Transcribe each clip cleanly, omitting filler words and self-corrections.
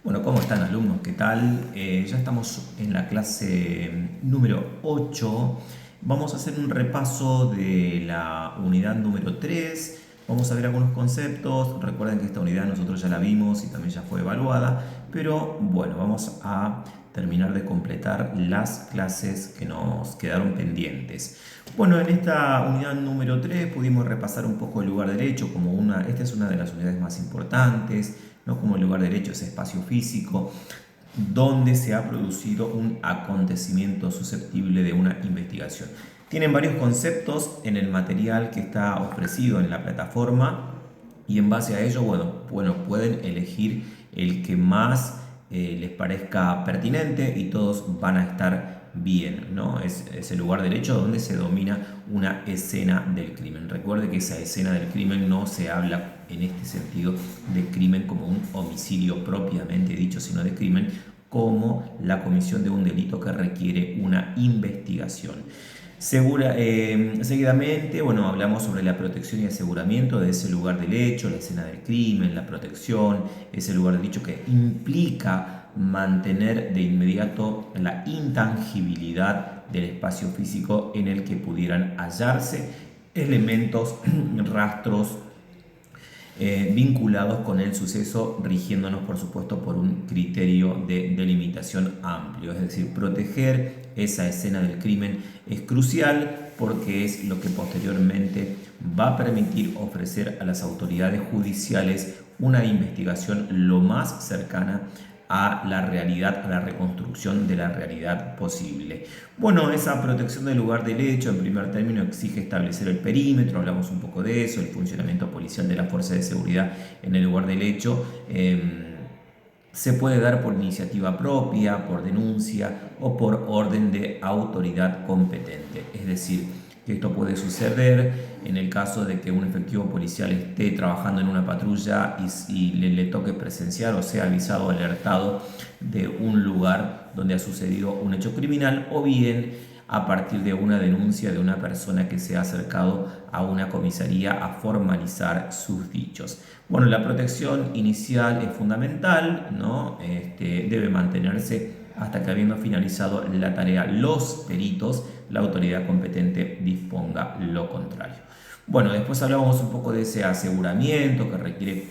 Bueno, ¿cómo están alumnos? ¿Qué tal? Ya estamos en la clase número 8. Vamos a hacer un repaso de la unidad número 3. Vamos a ver algunos conceptos. Recuerden que esta unidad nosotros ya la vimos y también ya fue evaluada. Pero bueno, vamos a terminar de completar las clases que nos quedaron pendientes. Bueno, en esta unidad número 3 pudimos repasar un poco el lugar derecho esta es una de las unidades más importantes, ¿no? Como el lugar derecho es espacio físico donde se ha producido un acontecimiento susceptible de una investigación. Tienen varios conceptos en el material que está ofrecido en la plataforma y en base a ello, bueno, pueden elegir el que más les parezca pertinente y todos van a estar bien, ¿no? Es el lugar derecho donde se domina una escena del crimen. Recuerde que esa escena del crimen no se habla en este sentido de crimen como un homicidio propiamente dicho, sino de crimen como la comisión de un delito que requiere una investigación. Seguidamente, hablamos sobre la protección y aseguramiento de ese lugar del hecho, la escena del crimen, la protección, ese lugar del hecho que implica mantener de inmediato la intangibilidad del espacio físico en el que pudieran hallarse elementos, rastros, vinculados con el suceso, rigiéndonos por supuesto por un criterio de delimitación amplio. Es decir, proteger esa escena del crimen es crucial porque es lo que posteriormente va a permitir ofrecer a las autoridades judiciales una investigación lo más cercana a la realidad, a la reconstrucción de la realidad posible. Bueno, esa protección del lugar del hecho, en primer término, exige establecer el perímetro, hablamos un poco de eso, el funcionamiento policial de la fuerza de seguridad en el lugar del hecho. Se puede dar por iniciativa propia, por denuncia o por orden de autoridad competente. Es decir, que esto puede suceder en el caso de que un efectivo policial esté trabajando en una patrulla y le toque presenciar o sea avisado o alertado de un lugar donde ha sucedido un hecho criminal, o bien a partir de una denuncia de una persona que se ha acercado a una comisaría a formalizar sus dichos. Bueno, la protección inicial es fundamental, ¿no? Debe mantenerse hasta que, habiendo finalizado la tarea los peritos, la autoridad competente disponga lo contrario. Bueno, después hablábamos un poco de ese aseguramiento que requiere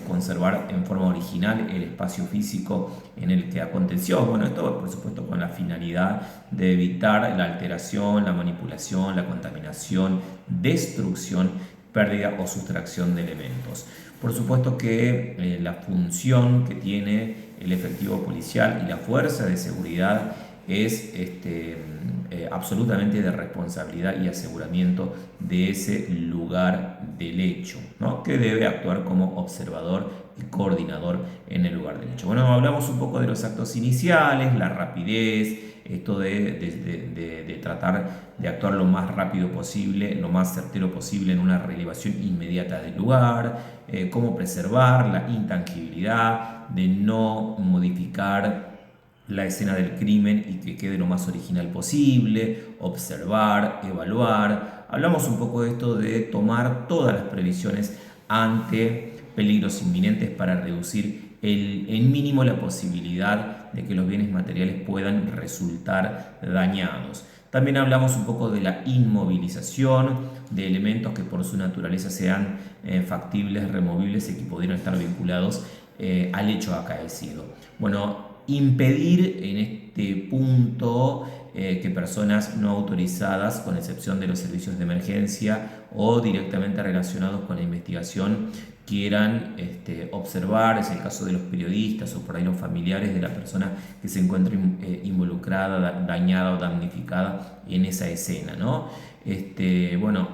conservar en forma original el espacio físico en el que aconteció. Bueno, esto por supuesto con la finalidad de evitar la alteración, la manipulación, la contaminación, destrucción, pérdida o sustracción de elementos. Por supuesto que la función que tiene el efectivo policial y la fuerza de seguridad es absolutamente de responsabilidad y aseguramiento de ese lugar del hecho, ¿no? Que debe actuar como observador y coordinador en el lugar del hecho. Bueno, hablamos un poco de los actos iniciales, la rapidez, esto de tratar de actuar lo más rápido posible, lo más certero posible en una relevación inmediata del lugar, cómo preservar la intangibilidad, de no modificar la escena del crimen y que quede lo más original posible, observar, evaluar. Hablamos un poco de esto de tomar todas las previsiones ante peligros inminentes para reducir en mínimo la posibilidad de que los bienes materiales puedan resultar dañados. También hablamos un poco de la inmovilización de elementos que por su naturaleza sean factibles, removibles y que pudieran estar vinculados al hecho acaecido. Bueno, impedir en este punto que personas no autorizadas, con excepción de los servicios de emergencia o directamente relacionados con la investigación, quieran observar, es el caso de los periodistas o por ahí los familiares de la persona que se encuentre involucrada, dañada o damnificada en esa escena, ¿no?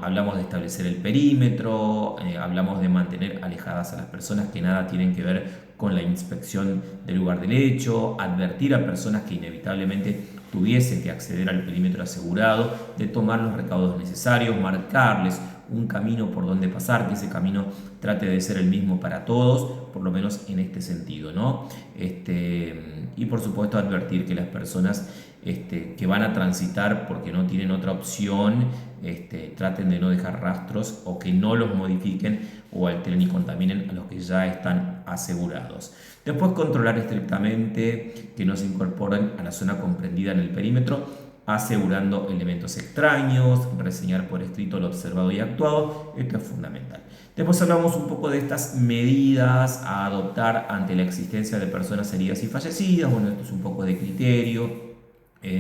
Hablamos de establecer el perímetro, hablamos de mantener alejadas a las personas que nada tienen que ver con la inspección del lugar del hecho, advertir a personas que inevitablemente tuviesen que acceder al perímetro asegurado, de tomar los recaudos necesarios, marcarles un camino por donde pasar, que ese camino trate de ser el mismo para todos, por lo menos en este sentido, ¿no? Y por supuesto advertir que las personas que van a transitar porque no tienen otra opción, traten de no dejar rastros o que no los modifiquen o alteren y contaminen a los que ya están asegurados. Después, controlar estrictamente que no se incorporen a la zona comprendida en el perímetro, asegurando elementos extraños, reseñar por escrito lo observado y actuado. Esto es fundamental. Después hablamos un poco de estas medidas a adoptar ante la existencia de personas heridas y fallecidas. Bueno, esto es un poco de criterio.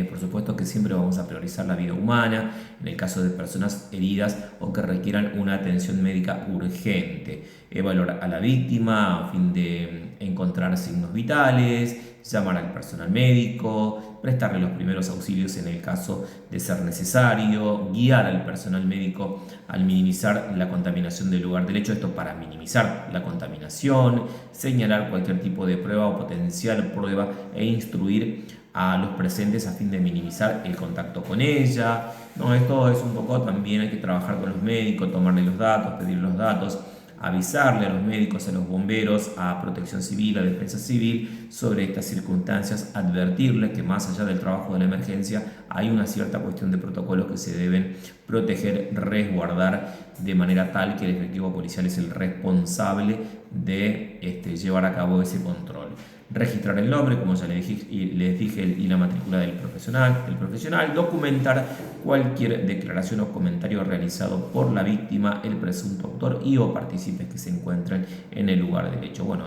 Por supuesto que siempre vamos a priorizar la vida humana en el caso de personas heridas o que requieran una atención médica urgente. Evaluar a la víctima a fin de encontrar signos vitales, llamar al personal médico, prestarle los primeros auxilios en el caso de ser necesario, guiar al personal médico al minimizar la contaminación del lugar del hecho, esto para minimizar la contaminación, señalar cualquier tipo de prueba o potencial prueba e instruir a los presentes a fin de minimizar el contacto con ella. No, esto es un poco también hay que trabajar con los médicos, tomarle los datos, pedir los datos, avisarle a los médicos, a los bomberos, a Protección Civil, a Defensa Civil sobre estas circunstancias, advertirles que más allá del trabajo de la emergencia hay una cierta cuestión de protocolos que se deben proteger, resguardar de manera tal que el efectivo policial es el responsable de llevar a cabo ese control. Registrar el nombre, como ya les dije, y la matrícula del profesional, documentar cualquier declaración o comentario realizado por la víctima, el presunto autor y o partícipes que se encuentren en el lugar del hecho. Bueno,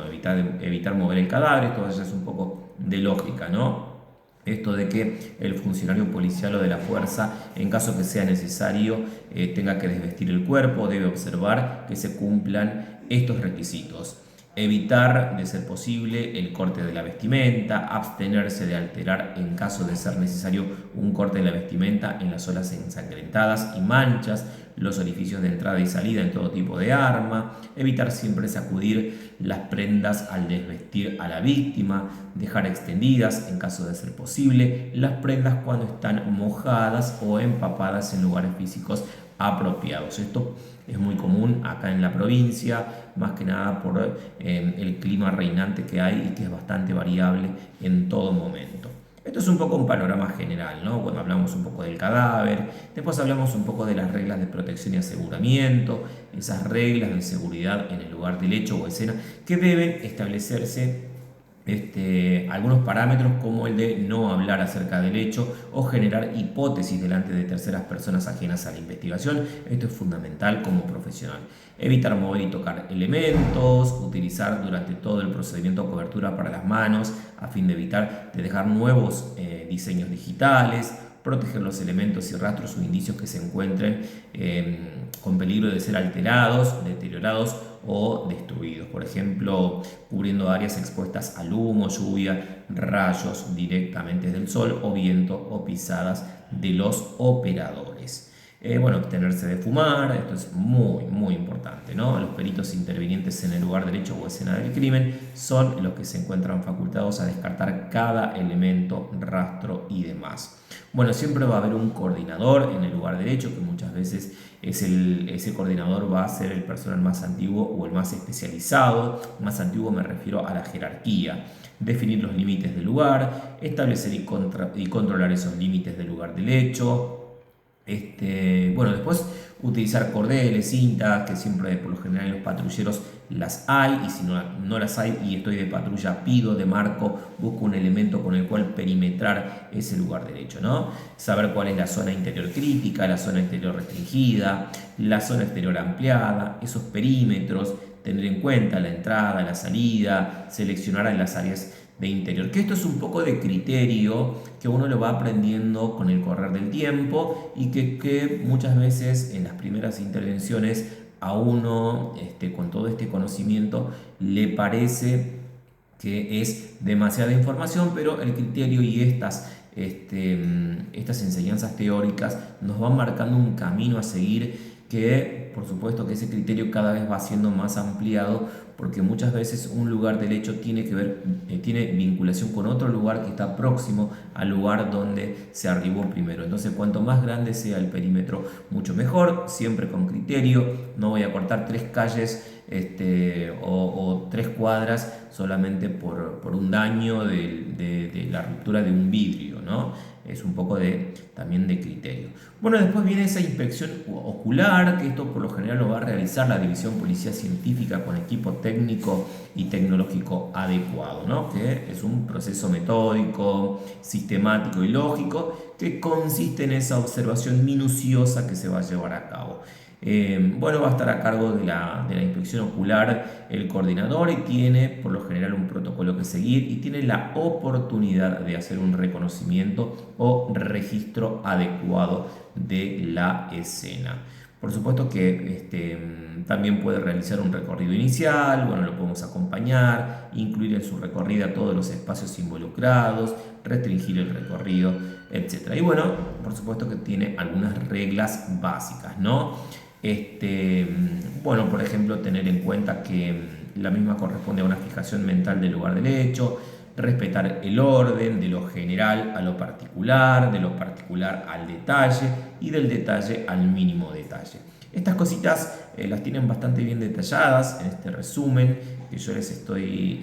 evitar mover el cadáver, esto ya es un poco de lógica, ¿no? Esto de que el funcionario policial o de la fuerza, en caso que sea necesario, tenga que desvestir el cuerpo, debe observar que se cumplan estos requisitos. Evitar, de ser posible, el corte de la vestimenta, abstenerse de alterar, en caso de ser necesario, un corte de la vestimenta en las zonas ensangrentadas y manchas, los orificios de entrada y salida en todo tipo de arma, evitar siempre sacudir las prendas al desvestir a la víctima, dejar extendidas, en caso de ser posible, las prendas cuando están mojadas o empapadas en lugares físicos apropiados. Esto es muy común acá en la provincia, más que nada por el clima reinante que hay y que es bastante variable en todo momento. Esto es un poco un panorama general, ¿no? Bueno, hablamos un poco del cadáver, después hablamos un poco de las reglas de protección y aseguramiento, esas reglas de seguridad en el lugar del hecho o escena que deben establecerse algunos parámetros como el de no hablar acerca del hecho o generar hipótesis delante de terceras personas ajenas a la investigación. Esto es fundamental como profesional. Evitar mover y tocar elementos, utilizar durante todo el procedimiento cobertura para las manos a fin de evitar de dejar nuevos diseños digitales, proteger los elementos y rastros o indicios que se encuentren con peligro de ser alterados, deteriorados o destruidos. Por ejemplo, cubriendo áreas expuestas al humo, lluvia, rayos directamente del sol o viento o pisadas de los operadores. Bueno, abstenerse de fumar, esto es muy importante, ¿no? Los peritos intervinientes en el lugar del hecho o escena del crimen son los que se encuentran facultados a descartar cada elemento, rastro y demás. Bueno, siempre va a haber un coordinador en el lugar del hecho, que muchas veces ese coordinador va a ser el personal más antiguo o el más especializado. Más antiguo me refiero a la jerarquía. Definir los límites del lugar, establecer y controlar esos límites del lugar del hecho. Bueno, después utilizar cordeles, cintas, que siempre por lo general en los patrulleros las hay, y si no las hay y estoy de patrulla, pido de marco, busco un elemento con el cual perimetrar ese lugar del hecho, ¿no? Saber cuál es la zona interior crítica, la zona exterior restringida, la zona exterior ampliada, esos perímetros, tener en cuenta la entrada, la salida, seleccionar en las áreas de interior, que esto es un poco de criterio que uno lo va aprendiendo con el correr del tiempo y que muchas veces en las primeras intervenciones a uno con todo este conocimiento le parece que es demasiada información, pero el criterio y estas enseñanzas teóricas nos van marcando un camino a seguir que por supuesto que ese criterio cada vez va siendo más ampliado, porque muchas veces un lugar del hecho tiene vinculación con otro lugar que está próximo al lugar donde se arribó primero. Entonces, cuanto más grande sea el perímetro, mucho mejor, siempre con criterio. No voy a cortar 3 calles o 3 cuadras solamente por un daño de la ruptura de un vidrio, ¿no? Es un poco también de criterio. Bueno, después viene esa inspección ocular, que esto por lo general lo va a realizar la División Policía Científica con equipo técnico y tecnológico adecuado, ¿no? Que es un proceso metódico, sistemático y lógico que consiste en esa observación minuciosa que se va a llevar a cabo. Bueno, va a estar a cargo de la inspección ocular el coordinador y tiene por lo general un protocolo que seguir y tiene la oportunidad de hacer un reconocimiento o registro adecuado de la escena. Por supuesto que también puede realizar un recorrido inicial, bueno, lo podemos acompañar, incluir en su recorrida todos los espacios involucrados, restringir el recorrido, etc. Y bueno, por supuesto que tiene algunas reglas básicas, ¿no? Bueno, por ejemplo, tener en cuenta que la misma corresponde a una fijación mental del lugar del hecho, respetar el orden de lo general a lo particular, de lo particular al detalle y del detalle al mínimo detalle. Estas cositas las tienen bastante bien detalladas en este resumen que yo les estoy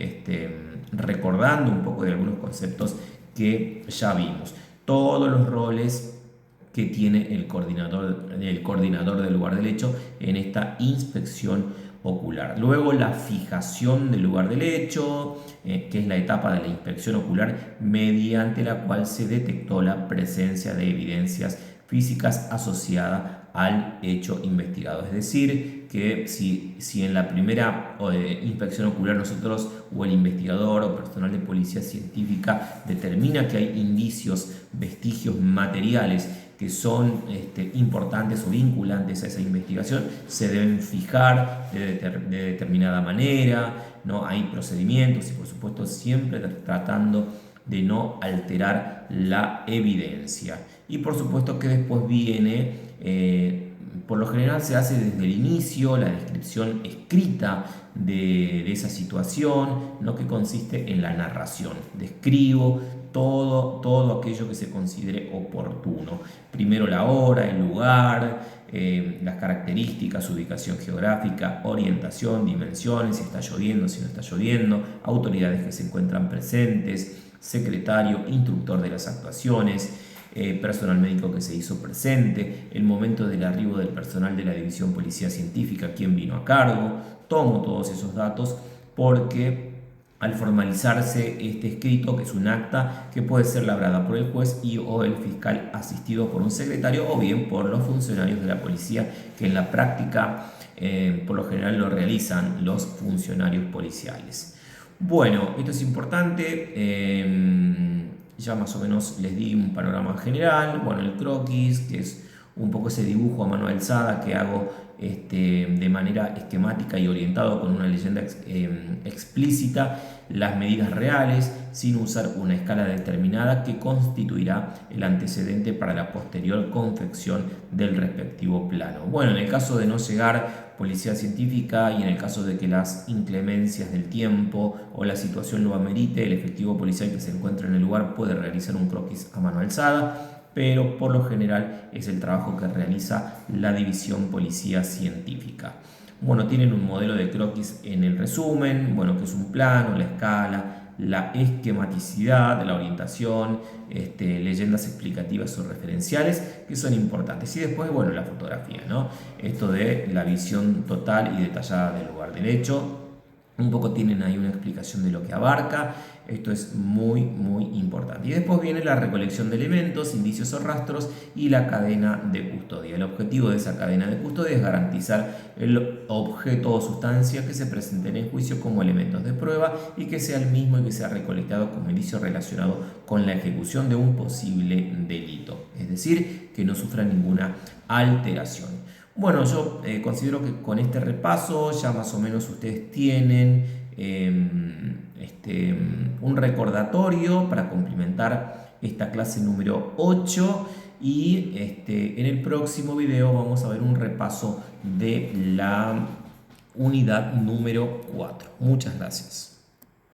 recordando un poco de algunos conceptos que ya vimos. Todos los roles que tiene el coordinador del lugar del hecho en esta inspección ocular. Luego la fijación del lugar del hecho, que es la etapa de la inspección ocular mediante la cual se detectó la presencia de evidencias físicas asociadas al hecho investigado. Es decir, que si en la primera inspección ocular nosotros o el investigador o personal de policía científica determina que hay indicios, vestigios materiales que son importantes o vinculantes a esa investigación, se deben fijar de determinada manera, ¿no? Hay procedimientos y por supuesto siempre tratando de no alterar la evidencia. Y por supuesto que después viene, por lo general se hace desde el inicio la descripción escrita de esa situación, ¿no? Que consiste en la narración. Describo todo aquello que se considere oportuno. Primero la hora, el lugar, las características, ubicación geográfica, orientación, dimensiones, si está lloviendo, si no está lloviendo, autoridades que se encuentran presentes, secretario, instructor de las actuaciones, personal médico que se hizo presente, el momento del arribo del personal de la División Policía Científica, quién vino a cargo. Tomo todos esos datos porque al formalizarse este escrito, que es un acta que puede ser labrada por el juez y o el fiscal asistido por un secretario o bien por los funcionarios de la policía, que en la práctica por lo general lo realizan los funcionarios policiales. Bueno, esto es importante, ya más o menos les di un panorama general. Bueno, el croquis, que es un poco ese dibujo a mano alzada que hago de manera esquemática y orientado con una leyenda explícita, las medidas reales sin usar una escala determinada que constituirá el antecedente para la posterior confección del respectivo plano. Bueno, en el caso de no llegar policía científica y en el caso de que las inclemencias del tiempo o la situación lo amerite, el efectivo policial que se encuentra en el lugar puede realizar un croquis a mano alzada, pero por lo general es el trabajo que realiza la División Policía Científica. Bueno, tienen un modelo de croquis en el resumen, bueno, que es un plano, la escala, la esquematicidad, la orientación, leyendas explicativas o referenciales que son importantes. Y después, bueno, la fotografía, ¿no? Esto de la visión total y detallada del lugar del hecho. Un poco tienen ahí una explicación de lo que abarca. Esto es muy importante. Y después viene la recolección de elementos, indicios o rastros y la cadena de custodia. El objetivo de esa cadena de custodia es garantizar el objeto o sustancia que se presenten en juicio como elementos de prueba y que sea el mismo y que sea recolectado como indicio relacionado con la ejecución de un posible delito. Es decir, que no sufra ninguna alteración. Bueno, yo considero que con este repaso ya más o menos ustedes tienen un recordatorio para complementar esta clase número 8 y en el próximo video vamos a ver un repaso de la unidad número 4. Muchas gracias.